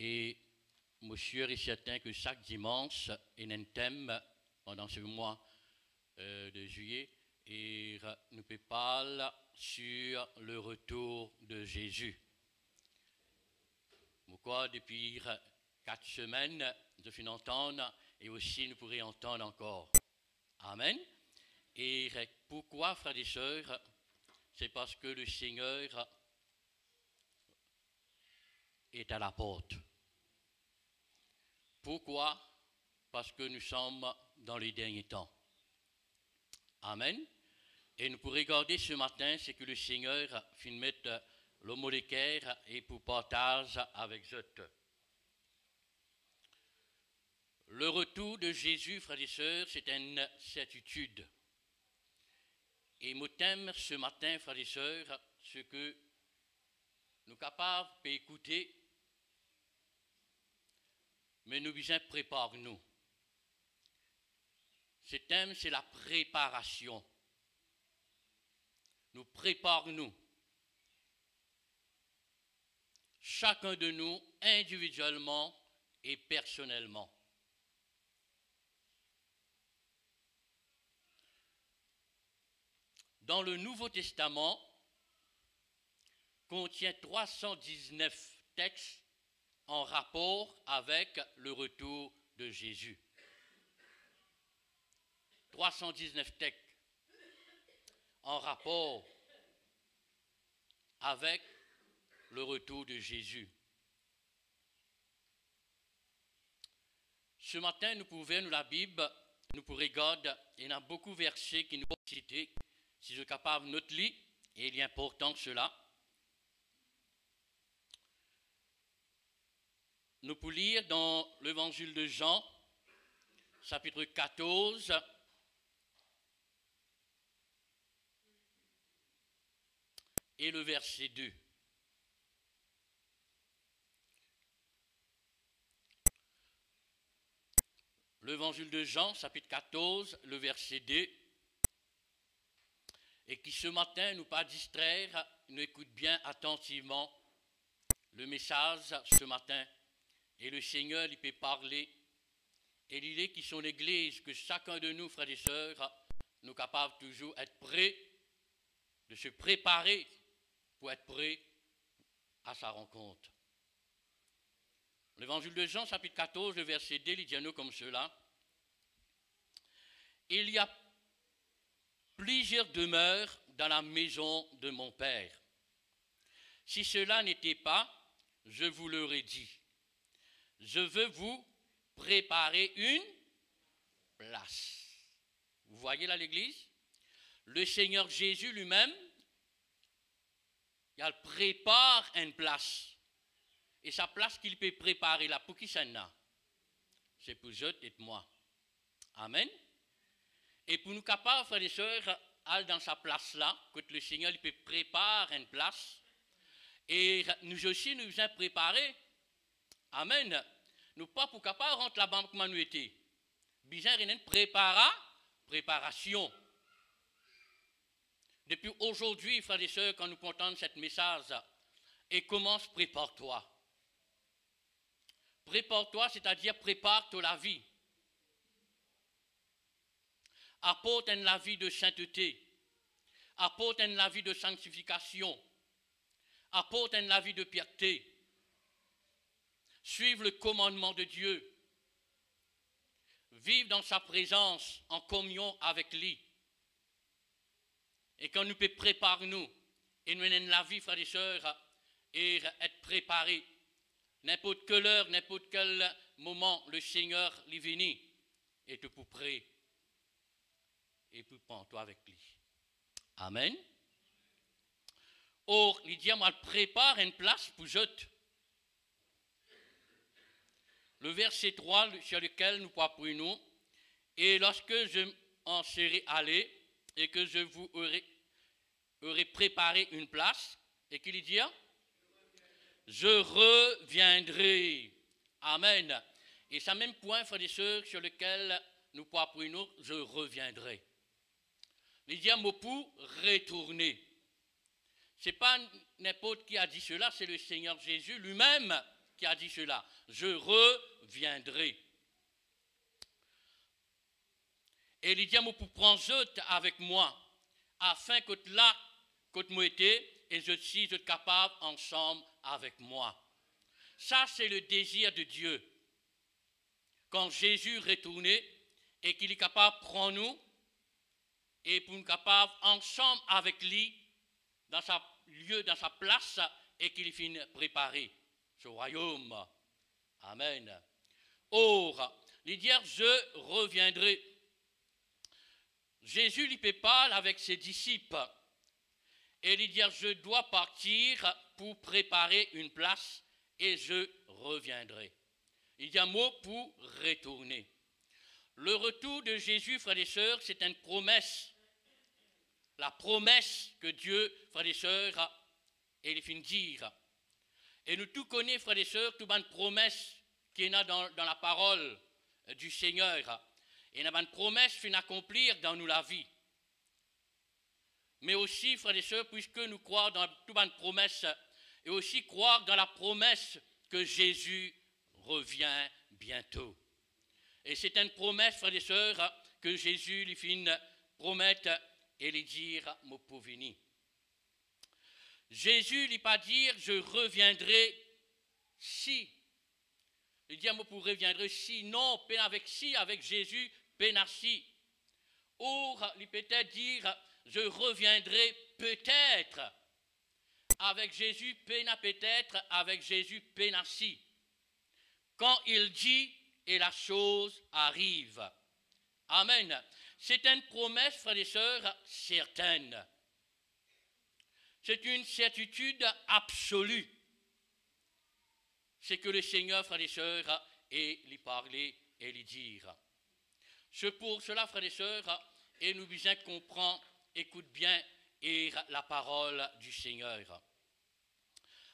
Et je suis sûr et certain que chaque dimanche, il y a un thème pendant ce mois de juillet et nous parlons sur le retour de Jésus. Pourquoi depuis 4 semaines, je finis d'entendre et aussi nous pourrions entendre encore. Amen. Et pourquoi, frères et sœurs, c'est parce que le Seigneur est à la porte. Pourquoi? Parce que nous sommes dans les derniers temps. Amen. Et nous pourrons regarder ce matin, c'est que le Seigneur finit mettre l'homme d'équerre et pour partage avec eux. Le retour de Jésus, frères et sœurs, c'est une certitude. Et mon thème ce matin, frères et sœurs, c'est que nous sommes capables d'écouter, mais nous besoin préparer nous. Ce thème, c'est la préparation. Nous préparons-nous. Chacun de nous, individuellement et personnellement. Dans le Nouveau Testament, contient 319 textes en rapport avec le retour de Jésus. 319 textes en rapport avec le retour de Jésus. Ce matin, nous pouvons, nous la Bible, nous pourrons regarder, il y a beaucoup de versets qui nous ont cités. Si je suis capable de notre lit, et il est important cela. Nous pouvons lire dans l'évangile de Jean, chapitre 14, et le verset 2. L'évangile de Jean, chapitre 14, le verset 2. Et qui ce matin, nous pas distraire, nous écoute bien attentivement le message ce matin. Et le Seigneur, il peut parler. Et il est qui son Église, que chacun de nous, frères et sœurs, nous capables toujours être prêts, de se préparer pour être prêts à sa rencontre. L'évangile de Jean, chapitre 14, le verset 2, il dit à nous comme cela. Il y a plusieurs demeures dans la maison de mon Père. Si cela n'était pas, je vous l'aurais dit. Je veux vous préparer une place. Vous voyez là l'église? Le Seigneur Jésus lui-même, il prépare une place. Et sa place qu'il peut préparer là, pour qui ça n'a? C'est pour eux et moi. Amen. Et pour nous capables, frères et sœurs, aller dans sa place là, que le Seigneur il peut préparer une place. Et nous aussi, nous sommes préparés. Amen. Nous pas pour capables rentrer là-bas comme nous étions. Bien, il y a une préparation. Depuis aujourd'hui, frères et sœurs, quand nous entendons cette message, et commence, prépare-toi. Prépare-toi, c'est-à-dire prépare-toi la vie. Apporte la vie de sainteté, apporte la vie de sanctification, apporte la vie de piété, suivre le commandement de Dieu, vivre dans sa présence en communion avec lui. Et quand nous pouvons préparer nous, et nous avons la vie, frères et sœurs, et être préparés, n'importe quelle heure, n'importe quel moment, le Seigneur est venu, et te pour prêt. Et puis prends-toi avec lui. Amen. Or, il dit, moi, prépare une place pour eux. Le verset 3 sur lequel nous parlons, et lorsque je en serai allé, et que je vous aurai préparé une place, et qu'il dit, je reviendrai. Amen. Et c'est le même point, frères et sœurs, sur lequel nous parlons, je reviendrai. Il dit un mot pour retourner. Ce n'est pas n'importe qui a dit cela, c'est le Seigneur Jésus lui-même qui a dit cela. Je reviendrai. Et il dit à moi pour prendre avec moi, afin que là, que moi été, et je suis capable ensemble avec moi. Ça, c'est le désir de Dieu. Quand Jésus retournait et qu'il est capable de prendre nous et pour nous capable ensemble avec lui dans sa lieu, dans sa place et qu'il finit préparer ce royaume. Amen. Or, il dit, je reviendrai. Jésus lui parle avec ses disciples et il dit, je dois partir pour préparer une place et je reviendrai. Il y a un mot pour retourner. Le retour de Jésus, frères et sœurs, c'est une promesse. La promesse que Dieu, frères et sœurs, il finit de dire. Et nous tous connaissons, frères et sœurs, toute une promesse qui est dans la parole du Seigneur. Et il y a une promesse qui finit d'accomplir dans nous la vie. Mais aussi, frères et sœurs, puisque nous croyons dans toute une promesse, et aussi croire dans la promesse que Jésus revient bientôt. Et c'est une promesse, frères et sœurs, que Jésus lui fit promettre et lui dire, mon pour venir. Jésus lui pas dire, je reviendrai si. Il dit, moi pour reviendrai si. Non, peine avec Jésus, peine si. Or, il peut-être dire, je reviendrai peut-être. Avec Jésus, peine peut-être, avec Jésus, peine si. Quand il dit, et la chose arrive. Amen. C'est une promesse, frères et sœurs, certaine. C'est une certitude absolue. C'est que le Seigneur, frères et sœurs, et lui parler et lui dire. C'est pour cela, frères et sœurs, et nous besoin comprendre, écoute bien, et la parole du Seigneur.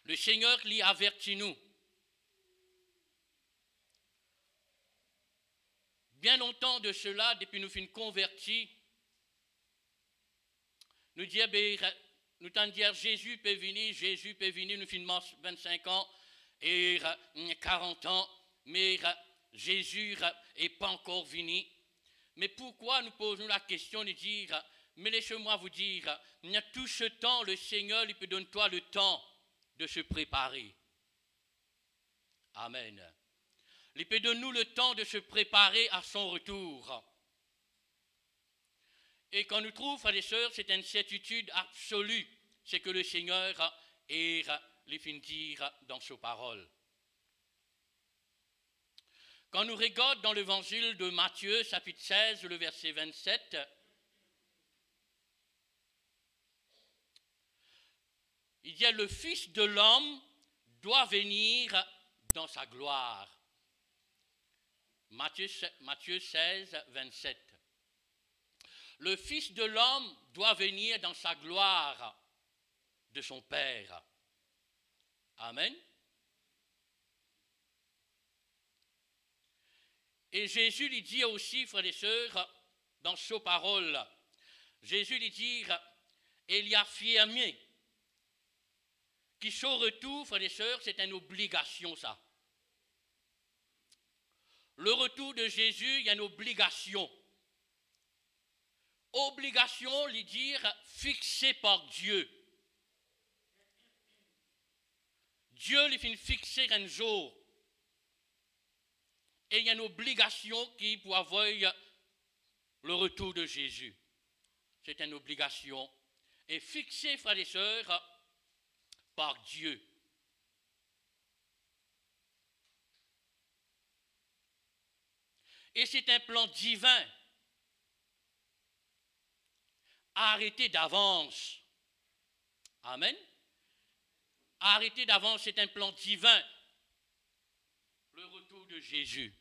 Le Seigneur lui avertit nous. Bien longtemps de cela, depuis nous finissons convertis, nous disons, nous t'en dire Jésus peut venir, nous finissons 25 ans et 40 ans, mais Jésus n'est pas encore venu. Mais pourquoi nous posons la question de dire, mais laissez-moi vous dire, il y a tout ce temps, le Seigneur, il peut donner toi le temps de se préparer. Amen. Il peut donner nous le temps de se préparer à son retour. Et quand nous trouvons, frères et sœurs, c'est une certitude absolue, c'est que le Seigneur est les fin dire dans ses paroles. Quand nous regardons dans l'évangile de Matthieu, chapitre 16, le verset 27, il dit, le Fils de l'homme doit venir dans sa gloire. Matthieu 16, 27. Le Fils de l'homme doit venir dans sa gloire de son Père. Amen. Et Jésus lui dit aussi, frères et sœurs, dans ses paroles, Jésus lui dit, il y a affirmé que son retour, frères et sœurs, c'est une obligation, ça. Le retour de Jésus, il y a une obligation. Obligation, lui dire, fixée par Dieu. Dieu lui fait fixer un jour. Et il y a une obligation qui pour avoir le retour de Jésus. C'est une obligation. Et fixée, frères et sœurs, par Dieu. Et c'est un plan divin. Arrêté d'avance. Amen. Arrêté d'avance, c'est un plan divin. Le retour de Jésus.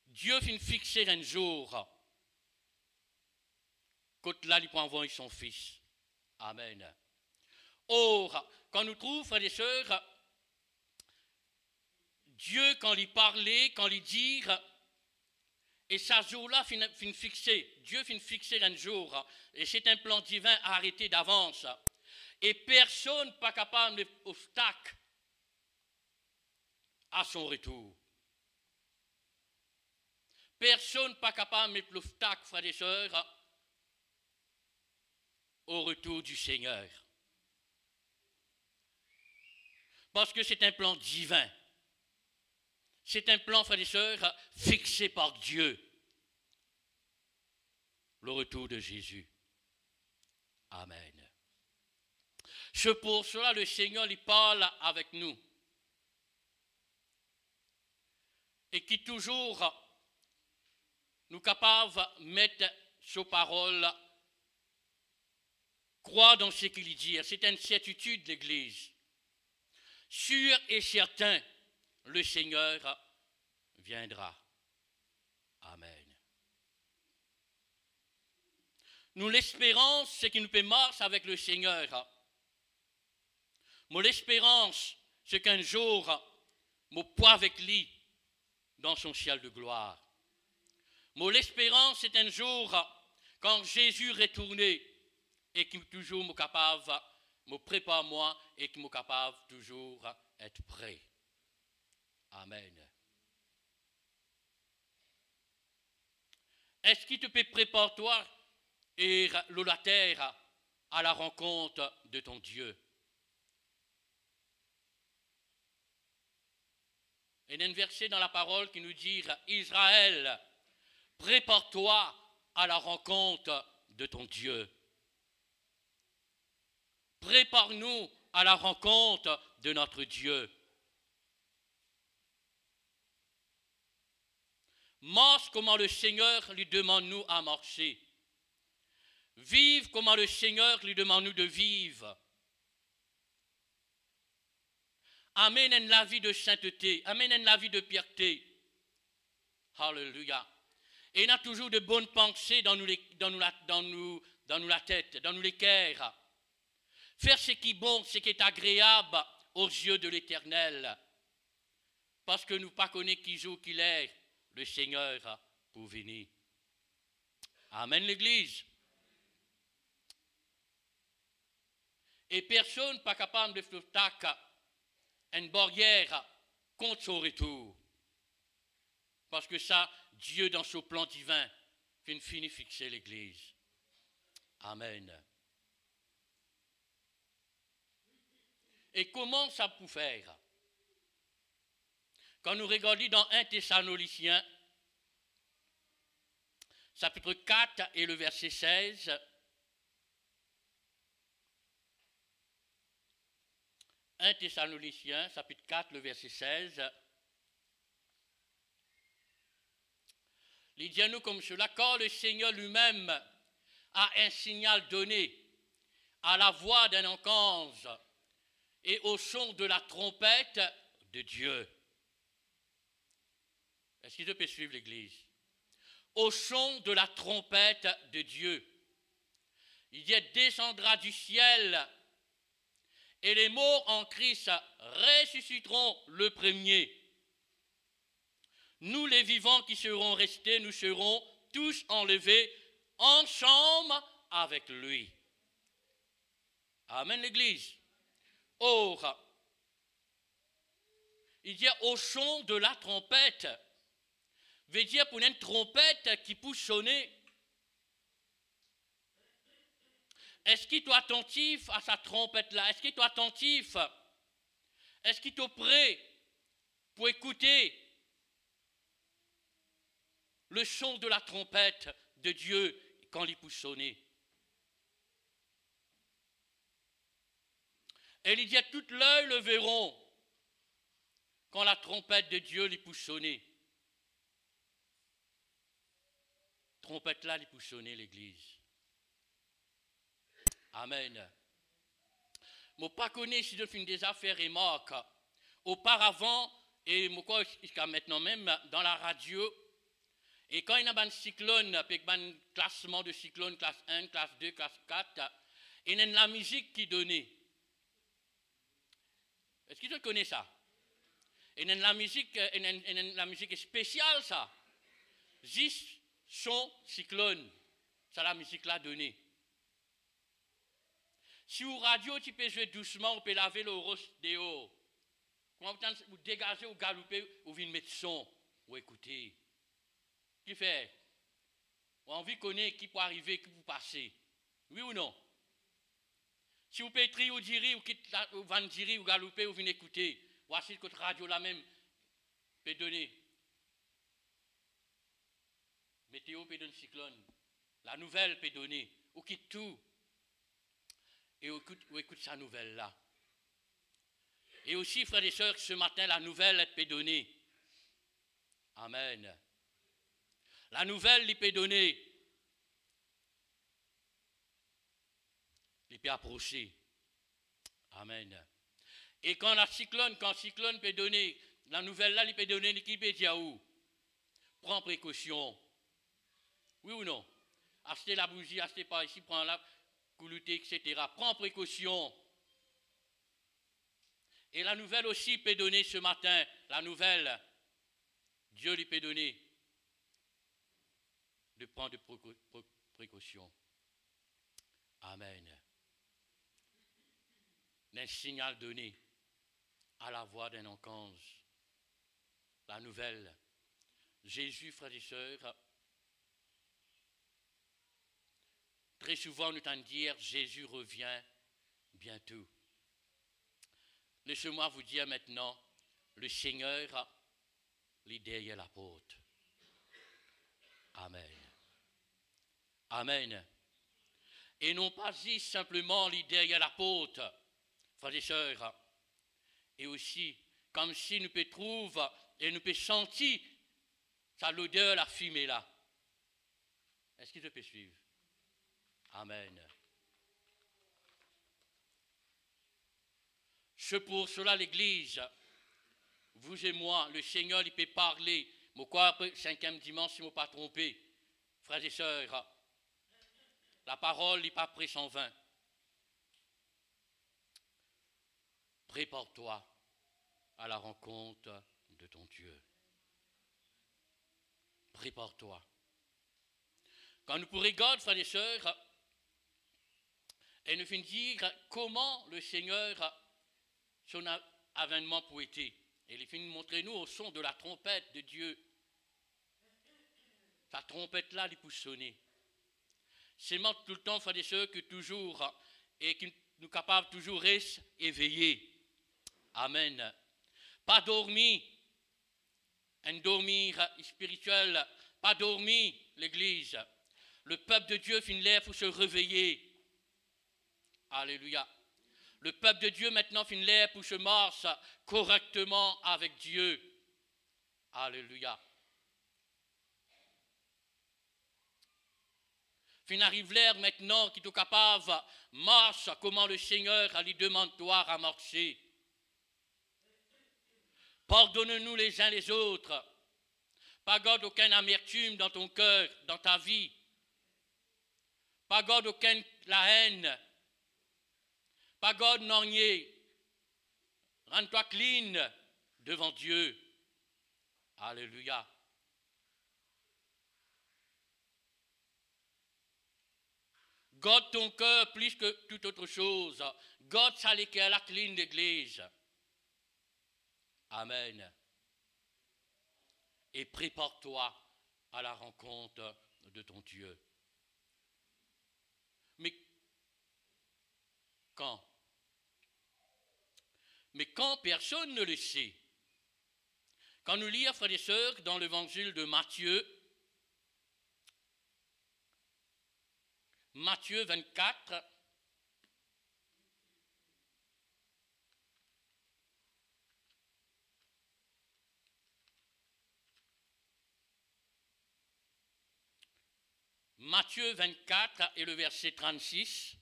Dieu finit fixer un jour. Quand là, il peut envoyer son Fils. Amen. Or, quand nous trouvons, frères et sœurs, Dieu, quand il parlait, quand il dit, et ce jour-là finit fixé, Dieu finit fixer un jour, et c'est un plan divin arrêté d'avance. Et personne n'est pas capable d'obstacle à son retour. Personne pas capable de mettre l'obstacle, frères et sœurs, au retour du Seigneur. Parce que c'est un plan divin. C'est un plan, frères et sœurs, fixé par Dieu. Le retour de Jésus. Amen. C'est pour cela le Seigneur il parle avec nous. Et qui toujours nous capables de mettre ses paroles, croire dans ce qu'il dit. C'est une certitude de l'Église. Sûr et certain, le Seigneur viendra. Amen. Nous l'espérance, c'est qu'il nous peut marcher avec le Seigneur. Moi l'espérance, c'est qu'un jour, moi poids avec lui dans son ciel de gloire. Moi l'espérance, c'est un jour, quand Jésus retourné, et qui toujours me capable, me prépare moi, et qui me capable toujours être prêt. Amen. Est-ce qu'il te peut préparer toi et la terre à la rencontre de ton Dieu? Il y a un verset dans la parole qui nous dit « Israël, prépare-toi à la rencontre de ton Dieu. » Prépare-nous à la rencontre de notre Dieu. Marche comment le Seigneur lui demande nous à marcher. Vive comment le Seigneur lui demande nous de vivre. Amène la vie de sainteté, amène la vie de piété. Alléluia. Et il y a toujours de bonnes pensées dans nous la tête, dans nous les cœurs. Faire ce qui est bon, ce qui est agréable aux yeux de l'Éternel. Parce que nous ne connaissons pas qui joue, qu'il est, le Seigneur pour venir. Amen l'Église. Et personne n'est pas capable de faire une barrière contre son retour. Parce que ça, Dieu dans son plan divin, finit fixer l'Église. Amen. Et comment ça peut faire? Quand nous regardons dans 1 Thessaloniciens, chapitre 4 et le verset 16, 1 Thessaloniciens, chapitre 4, le verset 16, il dit à nous comme cela, quand le Seigneur lui-même a un signal donné à la voix d'un archange et au son de la trompette de Dieu. Est-ce qu'il peut suivre l'Église? Au son de la trompette de Dieu. Il dit, descendra du ciel et les morts en Christ ressusciteront le premier. Nous, les vivants qui serons restés, nous serons tous enlevés ensemble avec lui. Amen, l'Église. Or, il dit au son de la trompette, veut dire pour une trompette qui peut sonner. Est-ce qu'il est attentif à sa trompette-là? Est-ce qu'il est attentif? Est-ce qu'il est prêt pour écouter le son de la trompette de Dieu quand il peut sonner? Et il dit à tout l'œil le verront quand la trompette de Dieu lui peut sonner. Trompette là, il peut sonner l'Église. Amen. Je ne pas connais si je fais des affaires et marques. Auparavant, et jusqu'à maintenant même, dans la radio, et quand il y a un cyclone, un classement de cyclone, classe 1, classe 2, classe 4, il y a la musique qui est donnée. Est-ce que tu connais ça? Il y a la musique spéciale, ça. 10 son cyclone. C'est la musique là donnée. Si au radio, tu peux jouer doucement, on peut laver le roche dehors. Comment vous dégagez ou galoper ou venez mettre son ou écouter. Qui fait? On a envie de connaître qui peut arriver, qui peut passer. Oui ou non? Si vous pétri ou diri ou quitte ou van diri ou galoper ou venez écouter, voici que votre radio là même peut donner. Météo peut donner cyclone. La nouvelle peut donner. Ou quitte tout. Et ou écoute sa nouvelle là. Et aussi, frères et sœurs, ce matin, la nouvelle peut donner. Amen. La nouvelle, il peut donner. Il peut approcher. Amen. Et quand cyclone peut donner, la nouvelle là, il peut donner, il peut dire où? Prends précaution. Oui ou non? Achetez la bougie, achetez par ici, prends la coulouté, etc. Prends précaution. Et la nouvelle aussi peut donner ce matin, la nouvelle, Dieu lui peut donner de prendre de précautions. Amen. Un signal donné à la voix d'un ange. La nouvelle. Jésus, frères et sœurs, très souvent nous entendons dire Jésus revient bientôt. Laissez-moi vous dire maintenant, le Seigneur est derrière la porte. Amen. Amen. Et non pas juste simplement les derrière la porte, frères et sœurs, et aussi comme si nous peut trouver et nous peut sentir sa l'odeur, la fumée là. Est-ce qu'il peut suivre? Amen. C'est pour cela l'Église, vous et moi, le Seigneur, il peut parler. Mais quoi après, 5e dimanche, si je ne me pas trompé, frères et sœurs, la parole n'est pas près 120. Prépare-toi à la rencontre de ton Dieu. Prépare-toi. Quand nous regardons, frères et sœurs, et nous finissons dire comment le Seigneur, son avènement pour été. Et il finit de montrer nous au son de la trompette de Dieu. Sa trompette là, il peut sonner. C'est moi tout le temps, frères et sœurs, que toujours, et que nous sommes capables de toujours rester éveillés. Amen. Pas dormir, un dormir spirituel, pas dormir l'Église. Le peuple de Dieu finit l'air pour se réveiller. Alléluia. Le peuple de Dieu maintenant finit l'air pour se marcher correctement avec Dieu. Alléluia. Fin arrive l'air maintenant qui est capable de marcher comment le Seigneur lui demande toi à marcher. Pardonne-nous les uns les autres. Pas garde aucune amertume dans ton cœur, dans ta vie. Pas garde aucune la haine. Pas garde non rien. Rends-toi clean devant Dieu. Alléluia. Garde ton cœur plus que toute autre chose. Garde ça la clean d'église. Amen. Et prépare-toi à la rencontre de ton Dieu. Mais quand? Mais quand personne ne le sait. Quand nous lisons, frères et sœurs, dans l'évangile de Matthieu, Matthieu 24, Matthieu 24 et le verset 36.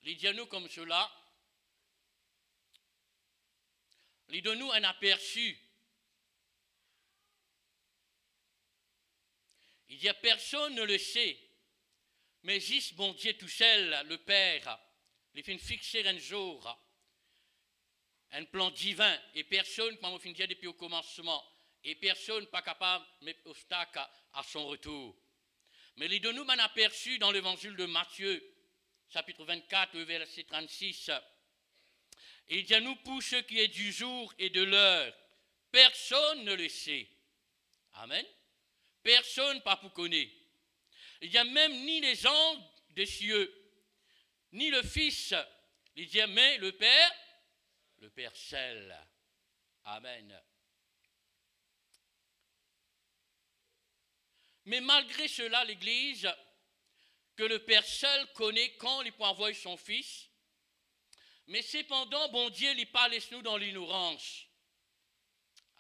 Il dit à nous comme cela, il donne nous un aperçu. Il dit, personne ne le sait, mais juste bon Dieu tout seul, le Père, il fait fixer un jour, un plan divin, et personne, comme on finit dire depuis au commencement, et personne pas capable de mettre obstacle à son retour. Mais les deux nous m'en aperçu dans l'évangile de Matthieu, chapitre 24, verset 36. Et il dit à nous, pour ce qui est du jour et de l'heure, personne ne le sait. Amen. Personne pas pour connaître. Il dit même ni les anges des cieux, ni le Fils. Il dit mais le Père seul. Amen. Mais malgré cela, l'Église, que le Père seul connaît quand il peut envoyer son Fils, mais cependant, bon Dieu, il pas laisse-nous dans l'ignorance.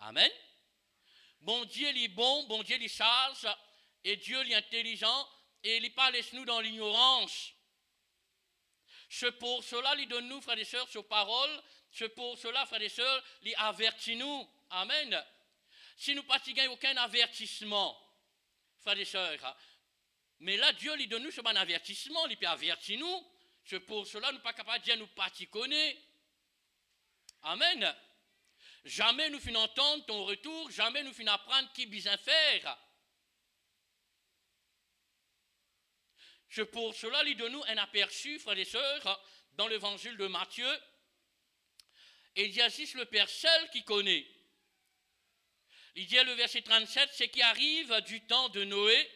Amen. Bon Dieu, il est bon Dieu, il est sage, et Dieu, il est intelligent, et il pas laisse-nous dans l'ignorance. C'est pour cela, il donne nous, frères et sœurs, ses paroles. C'est pour cela, frères et sœurs, il avertit nous. Amen. Si nous ne gagnons aucun avertissement, frères et sœurs, mais là, Dieu lui donne nous un avertissement, il peut avertir nous. C'est pour cela, nous ne sommes pas capables de dire nous pas t'y connaître. Amen. Jamais nous finissons entendre ton retour, jamais nous finissons apprendre qui bien faire. C'est pour cela, il donne nous un aperçu, frères et sœurs, dans l'évangile de Matthieu. Et il y a juste le Père seul qui connaît. Il dit à le verset 37, ce qui arrive du temps de Noé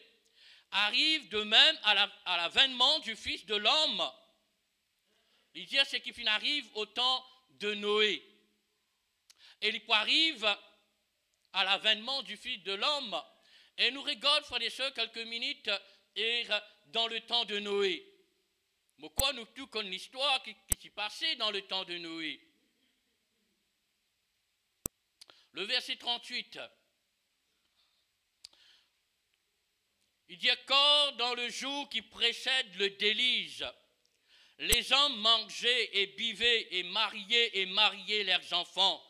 arrive de même à l'avènement du Fils de l'homme. Il dit ce qui arrive au temps de Noé. Et il arrive à l'avènement du Fils de l'homme. Et nous regardons, frères et sœurs, quelques minutes et dans le temps de Noé. Pourquoi nous tout connaissons l'histoire qui s'est passée dans le temps de Noé? Le verset 38. Il dit quand dans le jour qui précède le déluge, les hommes mangeaient et buvaient et mariaient leurs enfants,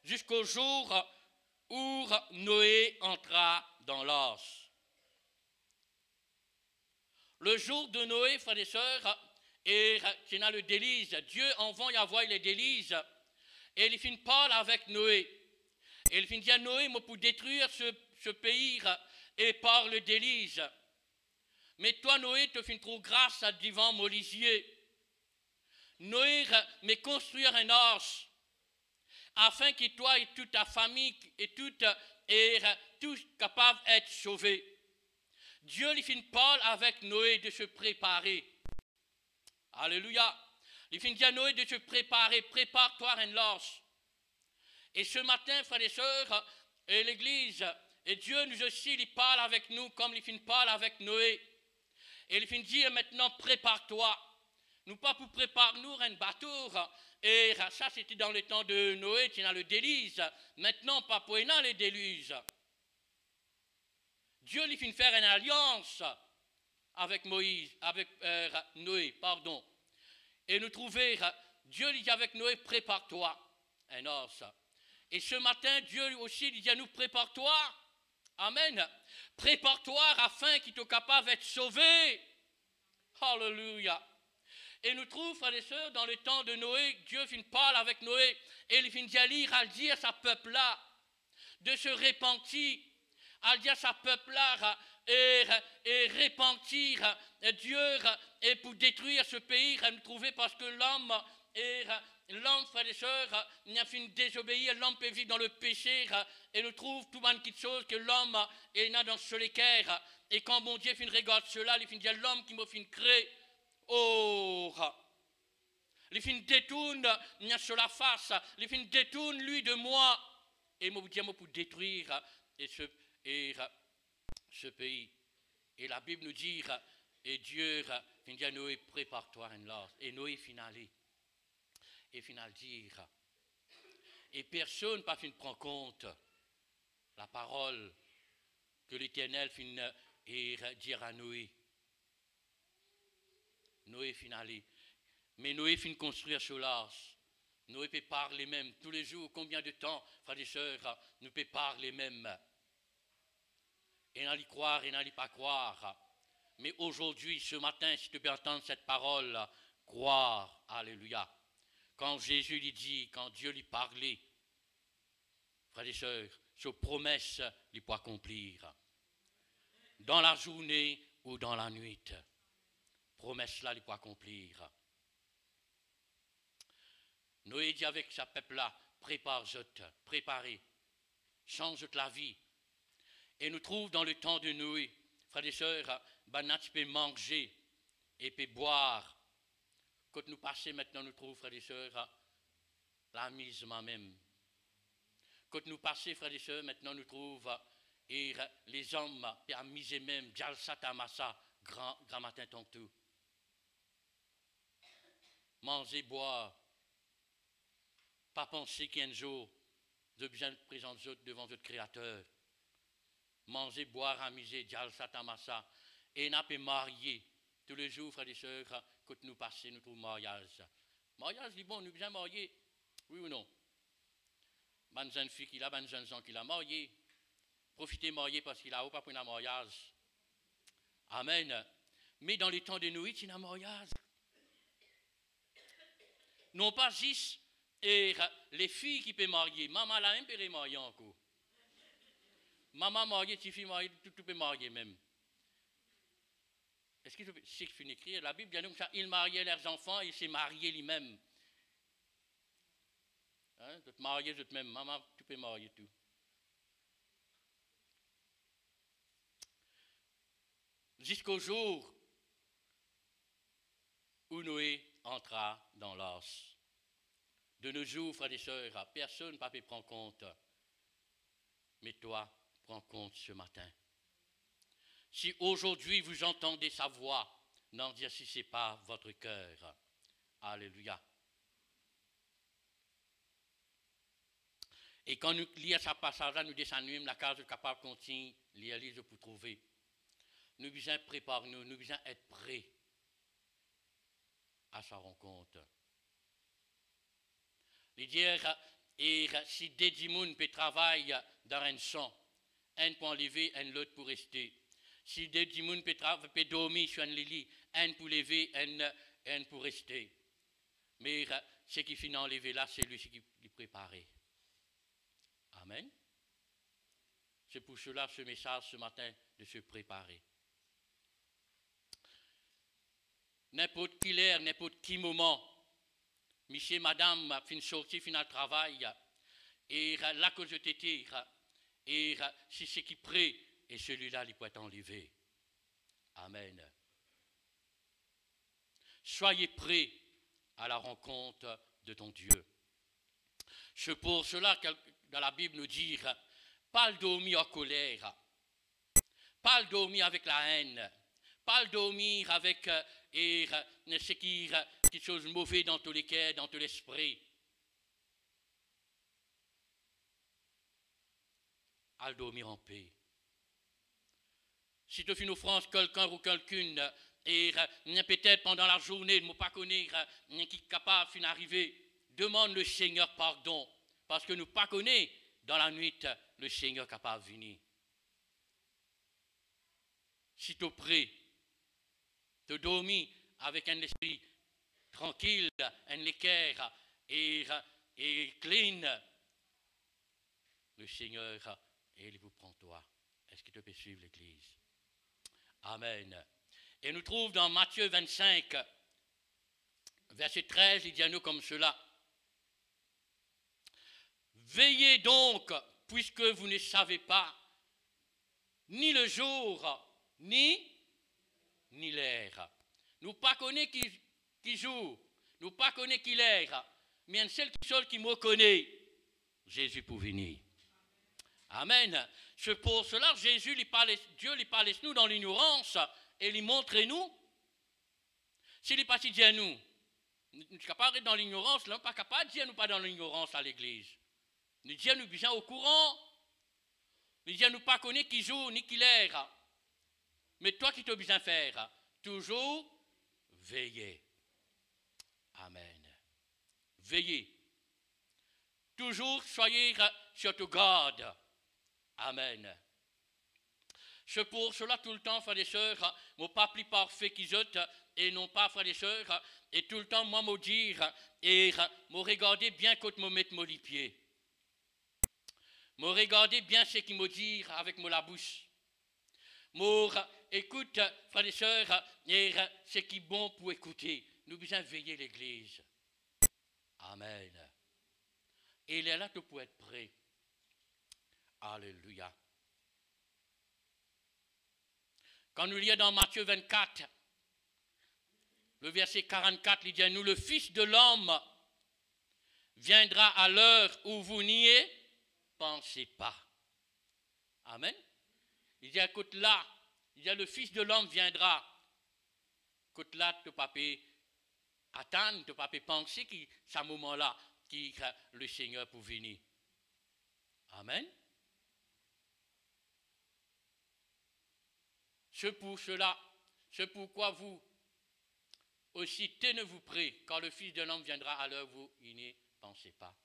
jusqu'au jour où Noé entra dans l'arche. Le jour de Noé, frères et sœurs, et qui a le déluge, Dieu envoie y avoir les déluges, et il finit parler avec Noé. Et il finit dire à Noé, moi pour détruire ce pays, et par le déluge. Mais toi, Noé, te finis trop grâce à devant Molisier. Noé, mais construire un arche, afin que toi et toute ta famille et tous capables d'être sauvés. Dieu lui finit parler avec Noé de se préparer. Alléluia. Il finit dire à Noé de se préparer. Prépare-toi à une arche. Et ce matin, frères et sœurs, et l'Église, et Dieu nous aussi, il parle avec nous comme il finit parler avec Noé. Et il finit dire maintenant, prépare-toi. Nous pas pour préparer nous un bateau. Et ça, c'était dans le temps de Noé, qui a le déluge. Maintenant, pas pour les déluges. Dieu lui finit faire une alliance avec Noé, pardon. Et nous trouvons, Dieu lui dit avec Noé, prépare-toi. Un os. Et ce matin, Dieu aussi lui dit à nous, prépare-toi. Amen. Prépare-toi afin qu'il soit capable d'être sauvé. Alléluia. Et nous trouvons, frères et sœurs, dans le temps de Noé, Dieu finit parler avec Noé et il finit à dire à sa peuple-là de se repentir, à dire à sa peuple-là et repentir Dieu et pour détruire ce pays, nous trouvons parce que l'homme, frères et sœurs, il a fini de désobéir, l'homme peut vivre dans le péché et nous trouve tout bonne petite chose que l'homme est là dans ce l'équerre. Et quand mon Dieu finit de regarder cela, il finit de dire l'homme qui m'a fini de créer. Oh, il finit de détourner sur la face, il finit de détourner lui de moi. Et moi, Dieu pour détruire ce pays. Et la Bible nous dit, et Dieu finit de dire Noé, prépare-toi à une large. Et Noé finit et final dire. Et personne pas fin prend compte la parole que l'Éternel finit et dire à Noé. Noé finit. Mais Noé finit construire sur l'arche. Noé peut parler même tous les jours. Combien de temps, frères et sœurs, nous peut parler même. Et n'allez croire et n'allez pas croire. Mais aujourd'hui, ce matin, si tu peux entendre cette parole, croire. Alléluia. Quand Jésus lui dit, quand Dieu lui parlait, frères et sœurs, ses promesses, il peut accomplir. Dans la journée, ou dans la nuit. Promesse là, il peut accomplir. Noé dit avec sa peuple là, préparez, change la vie. Et nous trouvons dans le temps de Noé, frères et sœurs, banat peut manger et peut boire. Quand nous passons maintenant, nous trouvons, frères et sœurs, la mise même. Quand nous passons, frères et sœurs, maintenant nous trouvons et les hommes peuvent miser même, jalsa tamasa, grand matin tantôt. Manger, boire, pas penser qu'un jour, de bien présenter devant votre Créateur. Manger, boire, amuser, jalsa tamasa, et n'a pas marié. Tous les jours, frères et sœurs, quand nous passons, nous trouvons mariage. Mariage, dit bon, nous bien mariés, oui ou non? Bonne jeune fille qui a, bonne jeune gens qui l'a marié. Profitez marié parce qu'il a pas pris un mariage. Amen. Mais dans les temps de Noé, il y a un mariage. Non pas juste les filles qui peuvent marier. Maman l'a même peut marier encore. Maman mariée, tes filles mariées, tout peut marier même. Est-ce que c'est que je finis d'écrire? La Bible dit comme ça, ils mariaient leurs enfants et ils s'est mariés lui-même. Hein? De te marier de même. Maman, tu peux marier tout. Jusqu'au jour où Noé entra dans l'os. De nos jours, frères et sœurs, personne ne peut prendre compte. Mais toi, prends compte ce matin. Si aujourd'hui vous entendez sa voix, n'endurcissez pas votre cœur. Alléluia. Et quand nous lisons ce passage-là, nous descendons la case capable de continuer, lire pour trouver. Nous devons préparer nous devons être prêts à sa rencontre. Les dire, et si des dimones peuvent travailler dans un champ, un pour enlever, un l'autre pour rester. Si des dimones peuvent dormir sur un lit, un pour lever, un pour rester. Mais ce qui finit enlevé là, c'est lui qui est préparé. Amen. C'est pour cela ce message ce matin de se préparer. N'importe quelle heure, n'importe quel moment, monsieur, madame, fin sortie, fin à travail, et là que je t'étais, et si c'est qui prêt, et celui-là, il peut être enlevé. Amen. Soyez prêts à la rencontre de ton Dieu. C'est pour cela que dans la Bible nous dit, pas le dormir en colère, pas le dormir avec la haine, pas le dormir avec ce qui quelque chose de mauvais dans tous les cœurs, dans tout l'esprit. À le dormir en paix. Si tu fais une offrande quelqu'un ou quelqu'une, et peut-être pendant la journée, ne pas connaître qui est capable d'arriver, demande le Seigneur pardon, parce que nous ne pas connaître dans la nuit le Seigneur capable de venir. Si tu es prêt, de dormir avec un esprit tranquille, un équerre et clean, le Seigneur, il vous prend toi. Est-ce que tu peux suivre l'Église? Amen. Et nous trouvons dans Matthieu 25, verset 13, il dit à nous comme cela. Veillez donc, puisque vous ne savez pas ni le jour, ni l'heure. Nous ne connaissons pas qui joue, nous ne connaissons pas qui l'heure, mais un seul qui me connaît, Jésus pour venir. Amen. C'est pour cela que Dieu lui parle nous dans l'ignorance et lui montre nous. S'il n'est pas si dit à nous, nous sommes capables d'être dans l'ignorance, nous ne sommes pas capables de dire nous pas dans l'ignorance à l'église. Nous disons nous bien au courant. Nous disons nous pas connaître qui joue ni qui l'air. Mais toi qui t'as besoin de faire, toujours veiller. Amen. Veillez. Toujours soyez sur ton garde. Amen. C'est pour cela tout le temps, frères et sœurs, mon pas plus parfait qu'ils autres, et non pas, frères et sœurs, et tout le temps, moi, me dire, et me regarder bien quand me mettre mon pied. Me regarder bien ce qu'il me dit avec la bouche. Écoute, frères et sœurs, c'est qui bon pour écouter. Nous besoin veiller l'Église. Amen. Et il est là pour être prêt. Alléluia. Quand nous lisons dans Matthieu 24, le verset 44, il dit, nous, le Fils de l'homme, viendra à l'heure où vous n'y pensez pas. Amen. Il dit, écoute là, il dit, le Fils de l'homme viendra. Écoute là, tu ne peux pas attendre, tu ne peux pas penser qu'à ce moment-là, le Seigneur pour venir. Amen. C'est pour cela, c'est pourquoi vous aussi tenez-vous prêts quand le Fils de l'homme viendra à l'heure où vous n'y pensez pas.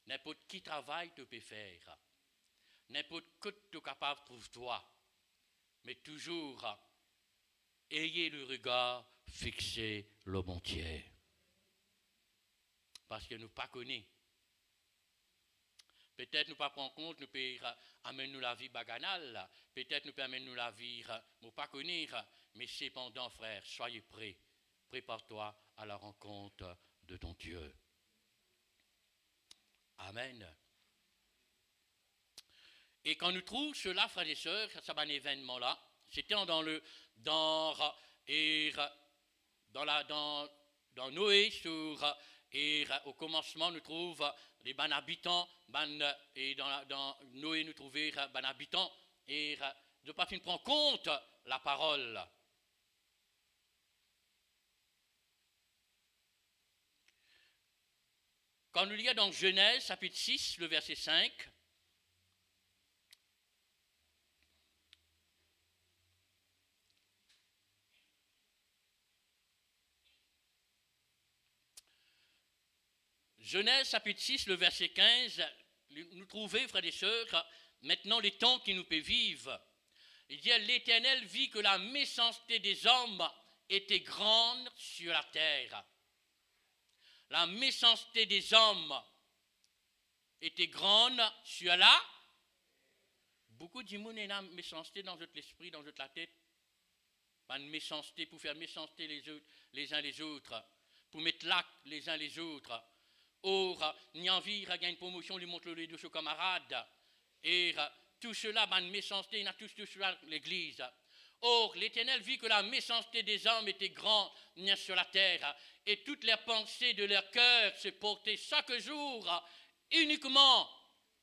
N'importe qui travail tu peux faire, n'importe que tu es capable de trouver toi, mais toujours ayez le regard fixé le bon Dieu. Parce que nous ne pas connaissons. Peut-être nous ne pas prendre compte, nous pouvons amener nous la vie baganale, peut-être nous pouvons amener nous la vie, nous ne pas connaître, mais cependant, frère, soyez prêts. Prépare-toi à la rencontre de ton Dieu. Amen. Et quand nous trouvons cela, frères et sœurs, ça un événement-là, c'était dans Noé, au commencement, nous trouvons les habitants, et dans Noé, nous trouvons les habitants, et de pas prendre compte la parole. Quand nous lisons dans Genèse, chapitre 6, le verset 5, Genèse, chapitre 6, le verset 15, nous trouvons, frères et sœurs, maintenant les temps qui nous peut vivre. Il dit, l'Éternel vit que la méchanceté des hommes était grande sur la terre. La méchanceté des hommes était grande sur la. Beaucoup de monde ont la méchanceté dans votre esprit, dans votre tête. Pas une méchanceté pour faire méchanceté les uns les autres, pour mettre l'acte les uns les autres. Or, ni envie, il y a une promotion, lui montre les deux ses camarades. Et tout cela, une méchanceté, il y a tout cela l'église. Or, l'Éternel vit que la méchanceté des hommes était grande sur la terre, et toutes les pensées de leur cœur se portaient chaque jour uniquement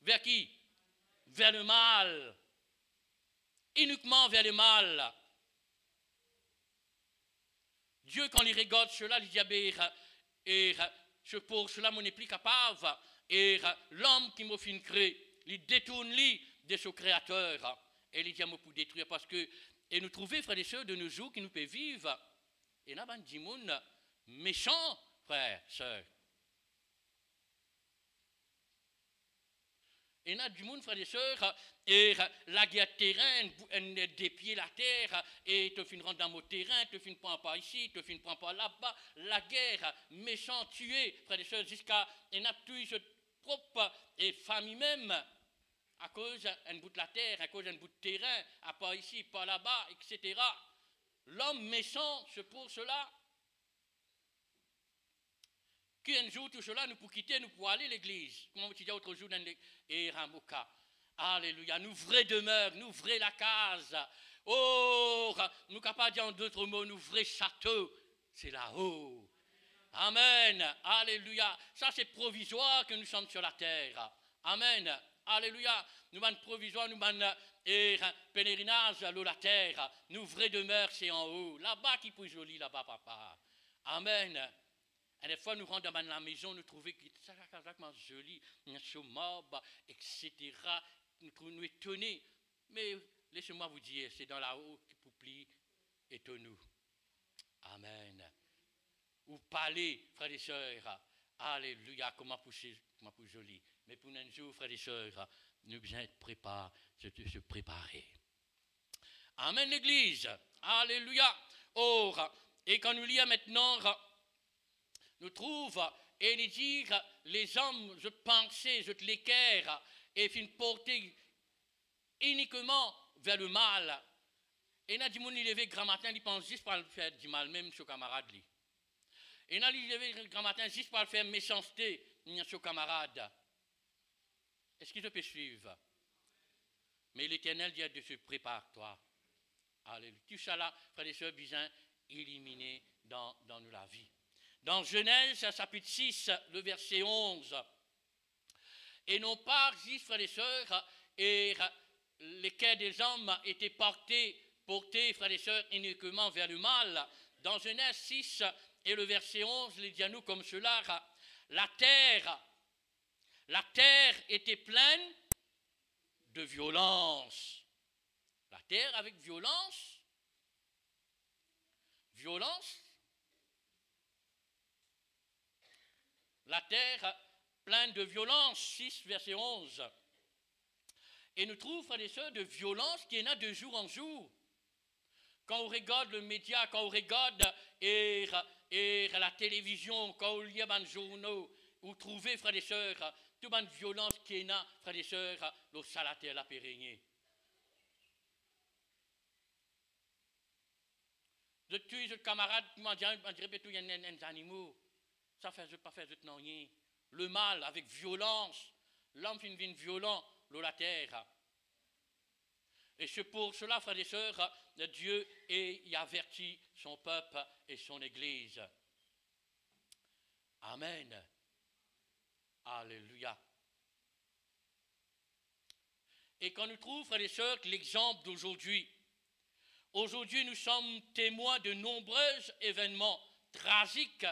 vers qui? Vers le mal. Uniquement vers le mal. Dieu, quand il regarde cela, il dit, pour cela, mon n'est plus capable, et l'homme qui m'a fait créer, il détourne de son créateur, et il dit, pour détruire, parce que, et nous trouvons, frères et sœurs, de nos jours qui nous peut vivre, et là, ben, du monde méchant, frères, sœurs. Et là, du monde, frères et sœurs, et la guerre terrain, dépier la terre, et te fin rentrer dans mon terrain, te fin prendre pas ici, te fin prendre pas là-bas, la guerre, méchant, tué, frères et sœurs, jusqu'à, et n'a tué sa propre et famille même, à cause d'un bout de la terre, à cause d'un bout de terrain, à pas ici, pas là-bas, etc. L'homme méchant, c'est pour cela qu'un jour, tout cela, nous pour quitter, nous pour aller à l'église. Comme on dit autre jour dans les Ramoka. Alléluia. Nous vraie demeure, nous vraie la case. Oh, nous capables de dire en d'autres mots, nous vrai château. C'est là-haut. Amen. Alléluia. Ça, c'est provisoire que nous sommes sur la terre. Amen. Alléluia. Nous avons provisoire, nous avons pèlerinage à la terre. Nous vraie demeure, c'est en haut. Là-bas qui est joli, là-bas, papa. Amen. Et des fois, nous rentrons dans la maison, nous trouvons que c'est exactement joli, un mob, etc. Nous étonnés. Mais laissez-moi vous dire, c'est dans là-haut qui vous plie, étonnez-nous. Amen. Ou parler, frères et sœurs. Alléluia, comment pour joli. Mais pour un jour, frères et sœurs, nous devons être préparés, se préparer. Amen, l'Église. Alléluia. Or, et quand nous lisons maintenant, nous trouvons, et il dit, les hommes, je pensais, je te l'équerre, et fin porter uniquement vers le mal. Et il a dit, il levé grand matin, il pense juste pour le faire du mal, même sur camarade. Et il a levé grand matin juste pour le faire méchanceté sur camarade. Est-ce qu'il te peut suivre? Mais l'Éternel dit de se prépare-toi. Alléluia. Tout ça là, frères et sœurs, besoin éliminer dans la vie. Dans Genèse, chapitre 6, le verset 11. Et non pas, juste, frères et sœurs, et les cœurs des hommes étaient portés, frères et sœurs, uniquement vers le mal. Dans Genèse 6 et le verset 11, il dit à nous comme cela, la terre était pleine de violence. La terre avec violence. Violence. La terre pleine de violence, 6, verset 11. Et nous trouvons, frères et sœurs, de violence qui est là de jour en jour. Quand on regarde le média, quand on regarde la télévision, quand on lit les journaux, vous trouvez, frères et sœurs, toute une violence qui est là, frères et sœurs, le salateur la pérégné. Je tue les camarades qui m'ont dit, il y a des animaux. Ça ne fait pas faire de rien. Le mal avec violence, l'homme finit violent, la terre. Et c'est pour cela, frères et sœurs, Dieu y avertit son peuple et son Église. Amen. Alléluia. Et quand nous trouvons, frères et sœurs, l'exemple d'aujourd'hui, aujourd'hui nous sommes témoins de nombreux événements tragiques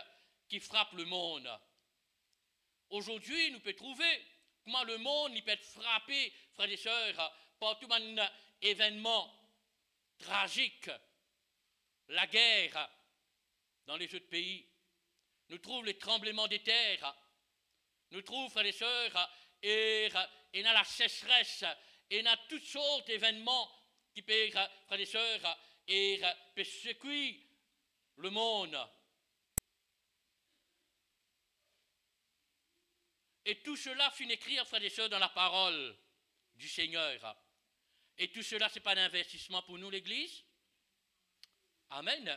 qui frappent le monde. Aujourd'hui, nous pouvons trouver comment le monde peut être frappé, frères et sœurs, par tout un événement tragique. La guerre dans les autres pays. Nous trouvons les tremblements des terres. Nous trouvons, frères et sœurs, et dans la sécheresse, et dans toutes sortes d'événements qui peuvent, frères et sœurs, et peuvent secouer le monde. Et tout cela finit écrire, frères et sœurs, dans la parole du Seigneur. Et tout cela, ce n'est pas un investissement pour nous, l'Église. Amen.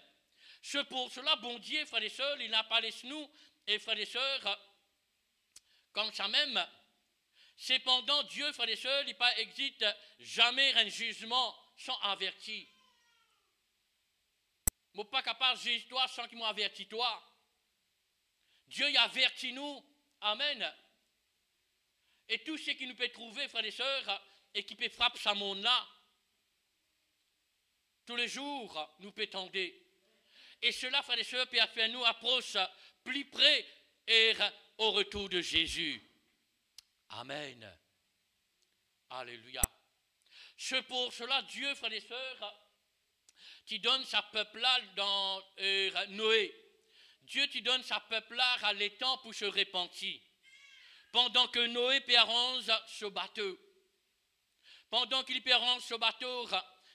C'est pour cela, bon Dieu, frères et sœurs, il n'a pas laissé nous, et frères et sœurs, comme ça même. Cependant, Dieu, frères et sœurs, il pas existe jamais un jugement sans averti. Je ne suis pas capable de juger toi sans qu'il m'ait averti toi. Dieu y avertit nous. Amen. Et tout ce qui nous peut trouver, frères et sœurs, et qui peut frapper ce monde-là, tous les jours, nous peut tendre. Et cela, frères et sœurs, peut faire nous approche plus près et au retour de Jésus. Amen. Alléluia. C'est pour cela, Dieu, frères et sœurs, qui donne sa peuple-là dans Noé. Dieu qui donne sa peuple-là à l'étang pour se repentir. Pendant que Noé arrange ce bateau. Pendant qu'il arrange ce bateau,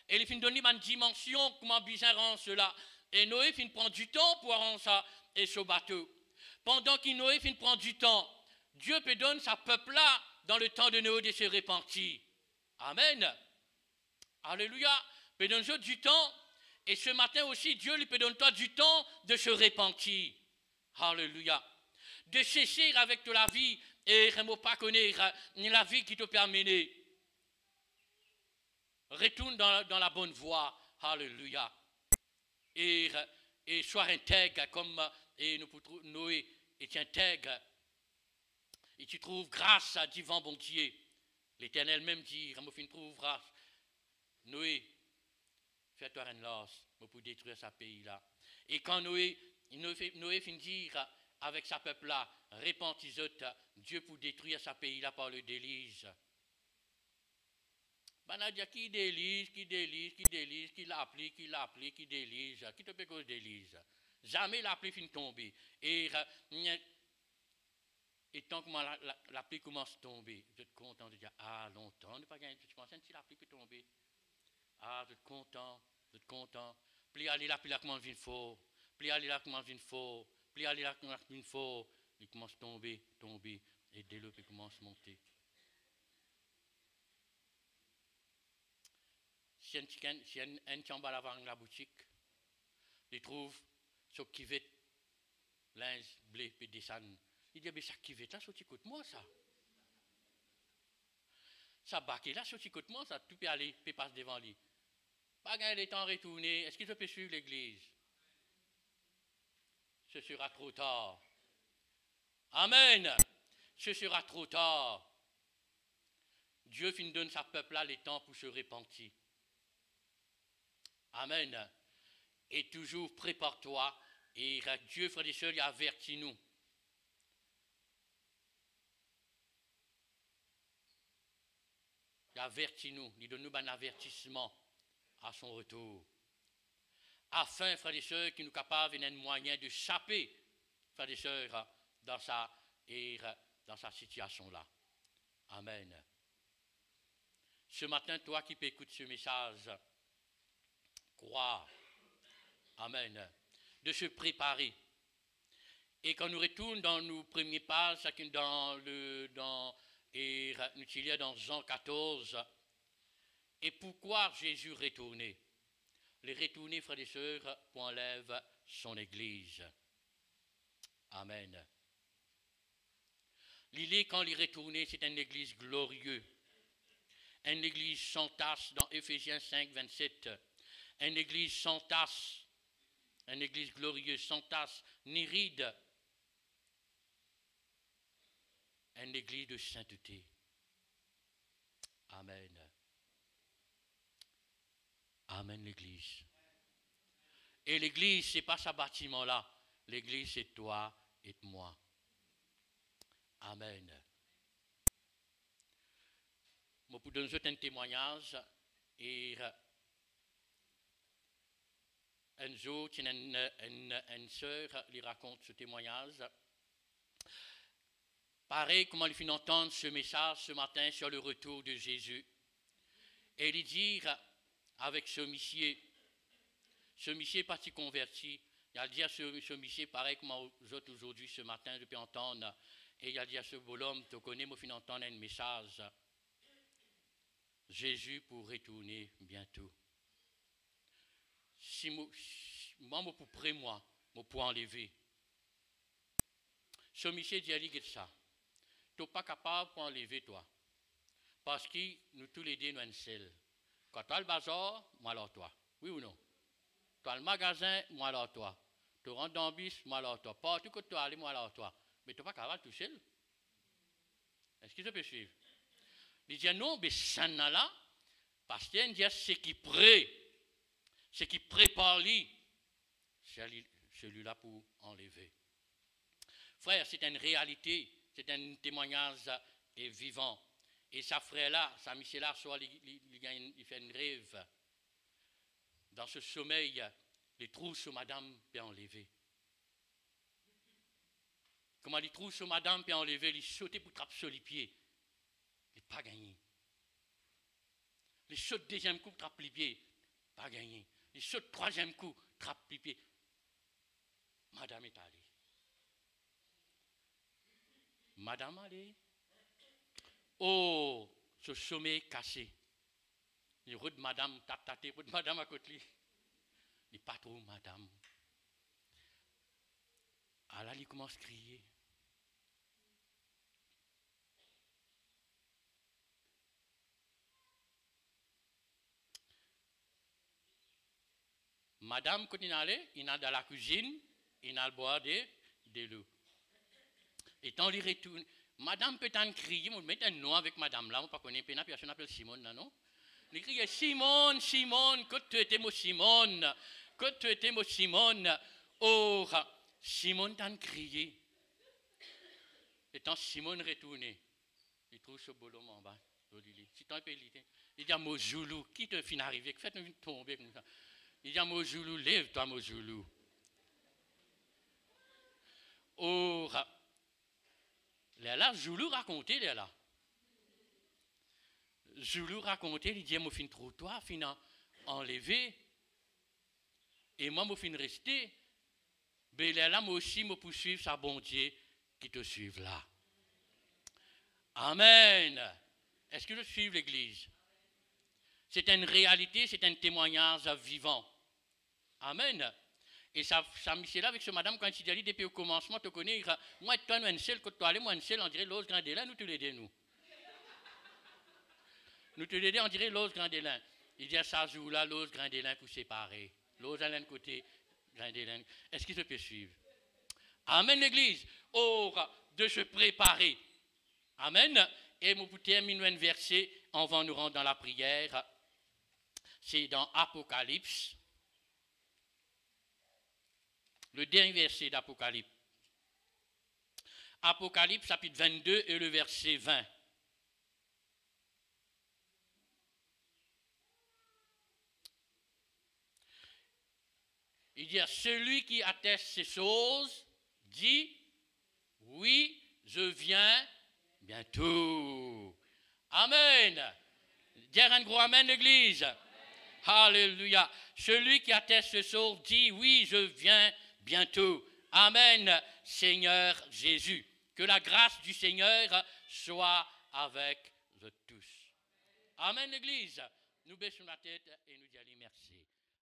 et il finit donner une dimension, comment bien rendre cela. Et Noé finit prendre du temps pour arranger ce bateau. Pendant que Noé finit prendre du temps, Dieu peut donner sa peuple-là dans le temps de Noé de se repentir. Amen. Alléluia. Peut donner du temps. Et ce matin aussi, Dieu lui peut donner toi du temps de se repentir. Alléluia. De cesser avec de la vie et ne pas connaître la vie qui te permet. Retourne dans la bonne voie. Alléluia. Et sois intègre comme Noé est intègre. Et tu trouves grâce à divin bon Dieu. L'Éternel même dit, Ramophine trouve grâce. Noé, fais-toi une lance pour détruire ce pays-là. Et quand Noé finit dire avec sa peuple-là, répentissez, Dieu pour détruire ce pays-là par le déluge. Ben, on a dit qui déluge, qui l'applique, qui déluge, qui te peut cause déluge. Jamais la pluie finit tomber. Et tant que la pluie commence à tomber, je suis content de dire, ah, longtemps, je pensais que la pluie peut tomber. Ah, je suis content. Puis aller là, puis là, comment vient fort. Puis aller là, comment vient fort. Puis aller là, comment vient fort. Il commence à tomber. Et dès lors, il commence à monter. si un tient à la boutique, il trouve ce qui veut linge, blé, puis descend. Il dit, mais ça qui veut là, ça coûte moi ça. Ça baquet là, ça coûte moi ça, tout peut aller, peut passer devant lui. Pas gagner le temps retourner, est-ce qu'il peut suivre l'église? Ce sera trop tard. Amen. Ce sera trop tard. Dieu finit donne sa peuple là le temps pour se repentir. Amen. Et toujours prépare-toi. Et Dieu, frères et sœurs, il avertit nous. Il avertit nous. Il donne nous un avertissement à son retour. Afin, frères et sœurs, qu'il nous capable d'un moyen de chapper, frères et sœurs, dans sa situation là. Amen. Ce matin, toi qui peux écouter ce message, crois, amen, de se préparer. Et quand nous retournons dans nos premiers pages, chacun nous lisons dans Jean 14, et pourquoi Jésus retournait? Le retourner, frères et sœurs, pour enlève son église. Amen. L'idée quand il retournait, c'est une église glorieuse. Une église sans tache dans Éphésiens 5, 27. Une église sans tache. Une église glorieuse, sans tache, ni ride. Une église de sainteté. Amen. Amen, l'église. Et l'église, ce n'est pas ce bâtiment-là. L'église, c'est toi et moi. Amen. Moi, pour donner un témoignage, et un jour, une sœur lui raconte ce témoignage. Pareil, comment il finit d'entendre ce message ce matin sur le retour de Jésus. Et il dit avec ce monsieur parti converti, il a dit à ce monsieur, pareil comme aux autres aujourd'hui, ce matin, je peux entendre, et il a dit à ce beau homme, tu connais, moi, je finis d'entendre un message. Jésus pour retourner bientôt. Si moi, pour près, moi, pour enlever. Ce monsieur dit à lui ça. Tu n'es pas capable pour enlever, toi. Parce que nous tous les deux, nous sommes seuls. Quand tu as le bazar, moi alors toi. Oui ou non? Tu as le magasin, moi alors toi. Tu rentres dans le bus, moi alors toi. Partout que tu aller, moi alors toi. Mais tu n'es pas capable tout seul. Est-ce que tu peux suivre? Il dit non, mais ça n'a là, parce qu'il dit ce qui prépare lui, c'est celui-là pour enlever. Frère, c'est une réalité, c'est un témoignage vivant. Et sa frère-là, sa monsieur-là, soit il fait une rêve. Dans ce sommeil, les trous sur madame peut enlever. Comment les trous sur madame peut enlever, il sauter pour trapper sur les pieds. Il n'a pas gagné. Il saute deuxième coup, trappe les pieds. Pas gagné. Il saute troisième coup, trappe les pieds. Madame est allée. Madame allée. Oh, ce sommeil cassé. Il route madame, taté, route madame à côté. Il n'est pas trop madame. Alors il commence à crier. Madame, quand il allait, il a dans la cuisine, il a boire de l'eau. Et quand il retourne, madame peut en crier, on met un nom avec madame là, on ne connaît pas, personne n'appelle Simone là, non? Il crie Simone, Simone, que tu étais mon Simone, que tu étais mon Simone. Oh, Simone t'a crié. Et quand Simone retourne, il trouve ce bolom en bas. Si tu il dit à Mojoulou, qui te fin arrivé, faites-nous tomber comme ça. Il dit à Mojoulou, lève-toi Mojoulou. Oh, là, Joulou racontait, là. Joulou racontait, il dit, moi, fin trop toi, fin enlevé. Et moi, moi, fin rester. Mais là, moi aussi, moi, poursuivre sa bon Dieu qui te suive là. Amen. Est-ce que je suis l'église? C'est une réalité, c'est un témoignage vivant. Amen. Et ça Michel avec ce madame, quand il dit depuis au commencement, tu connais, moi, toi, nous, un seul, quand tu allais, moi, un seul, on dirait l'os grand délin, nous, tu l'aider, nous. Nous te l'aider, on dirait l'os grand délin. Il dit à ça jour-là, l'os grand délin pour séparer. L'os à l'un côté, grand délin. Est-ce qu'il se peut suivre? Amen, l'église. Or, de se préparer. Amen. Et pour terminer un verset, on va nous rendre dans la prière. C'est dans Apocalypse. Le dernier verset d'Apocalypse. Apocalypse, chapitre 22 et le verset 20. Il dit, celui qui atteste ces choses, dit, oui, je viens bientôt. Amen. Dire un gros amen, l'église. Alléluia. Celui qui atteste ces choses, dit, oui, je viens bientôt. Amen, Seigneur Jésus. Que la grâce du Seigneur soit avec vous tous. Amen, l'église. Nous baissons la tête et nous disons merci.